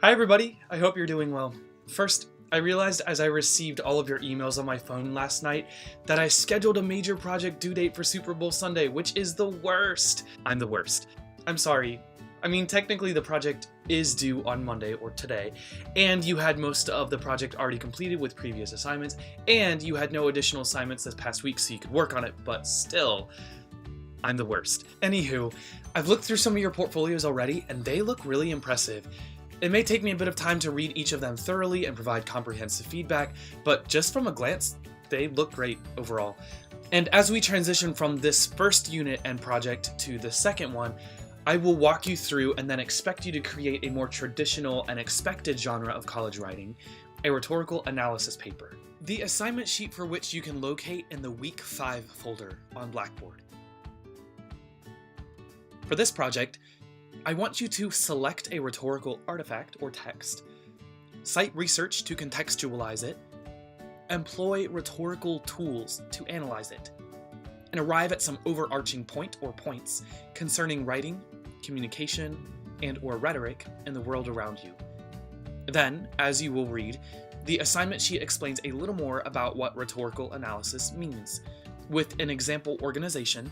Hi everybody, I hope you're doing well. First, I realized as I received all of your emails on my phone last night that I scheduled a major project due date for Super Bowl Sunday, which is the worst. I'm the worst. I'm sorry. I mean, technically the project is due on Monday or today, and you had most of the project already completed with previous assignments, and you had no additional assignments this past week so you could work on it, but still, I'm the worst. Anywho, I've looked through some of your portfolios already, and they look really impressive. It may take me a bit of time to read each of them thoroughly and provide comprehensive feedback, but just from a glance, they look great overall. And as we transition from this first unit and project to the second one, I will walk you through and then expect you to create a more traditional and expected genre of college writing, a rhetorical analysis paper. The assignment sheet for which you can locate in the Week 5 folder on Blackboard. For this project, I want you to select a rhetorical artifact or text, cite research to contextualize it, employ rhetorical tools to analyze it, and arrive at some overarching point or points concerning writing, communication, and/or rhetoric in the world around you. Then, as you will read, the assignment sheet explains a little more about what rhetorical analysis means, with an example organization,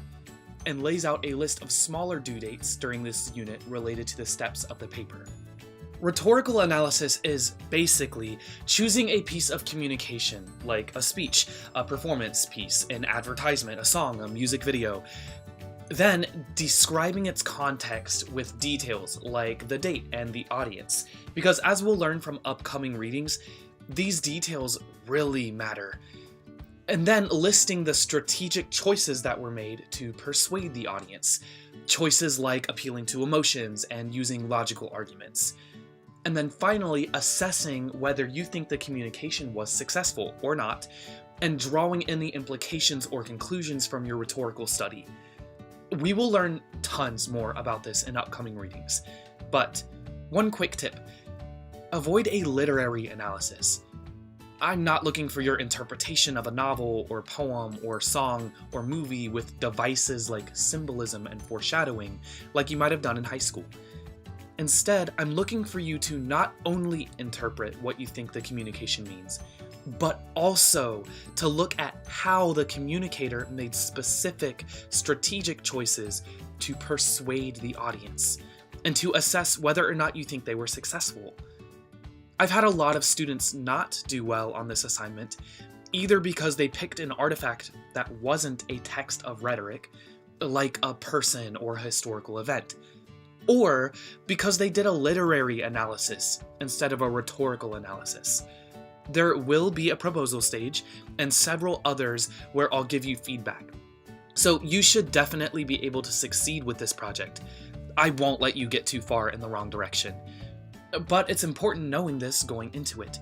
and lays out a list of smaller due dates during this unit related to the steps of the paper. Rhetorical analysis is basically choosing a piece of communication, like a speech, a performance piece, an advertisement, a song, a music video, then describing its context with details like the date and the audience, because as we'll learn from upcoming readings, these details really matter. And then listing the strategic choices that were made to persuade the audience. Choices like appealing to emotions and using logical arguments. And then finally, assessing whether you think the communication was successful or not, and drawing in the implications or conclusions from your rhetorical study. We will learn tons more about this in upcoming readings. But one quick tip: avoid a literary analysis. I'm not looking for your interpretation of a novel or poem or song or movie with devices like symbolism and foreshadowing, like you might have done in high school. Instead, I'm looking for you to not only interpret what you think the communication means, but also to look at how the communicator made specific strategic choices to persuade the audience, and to assess whether or not you think they were successful. I've had a lot of students not do well on this assignment, either because they picked an artifact that wasn't a text of rhetoric, like a person or a historical event, or because they did a literary analysis instead of a rhetorical analysis. There will be a proposal stage and several others where I'll give you feedback. So you should definitely be able to succeed with this project. I won't let you get too far in the wrong direction. But it's important knowing this going into it.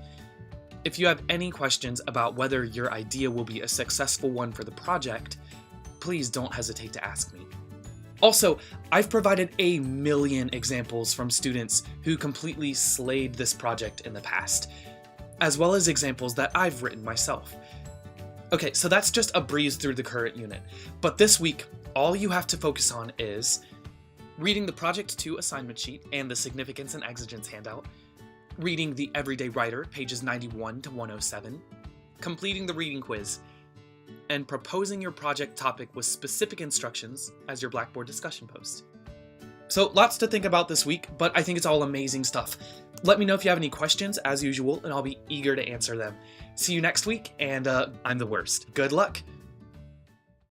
If you have any questions about whether your idea will be a successful one for the project, please don't hesitate to ask me. Also, I've provided a million examples from students who completely slayed this project in the past, as well as examples that I've written myself. Okay, so that's just a breeze through the current unit, but this week, all you have to focus on is reading the Project 2 assignment sheet and the Significance and Exigence handout, reading the Everyday Writer, pages 91 to 107, completing the reading quiz, and proposing your project topic with specific instructions as your Blackboard discussion post. So lots to think about this week, but I think it's all amazing stuff. Let me know if you have any questions, as usual, and I'll be eager to answer them. See you next week, and I'm the worst. Good luck!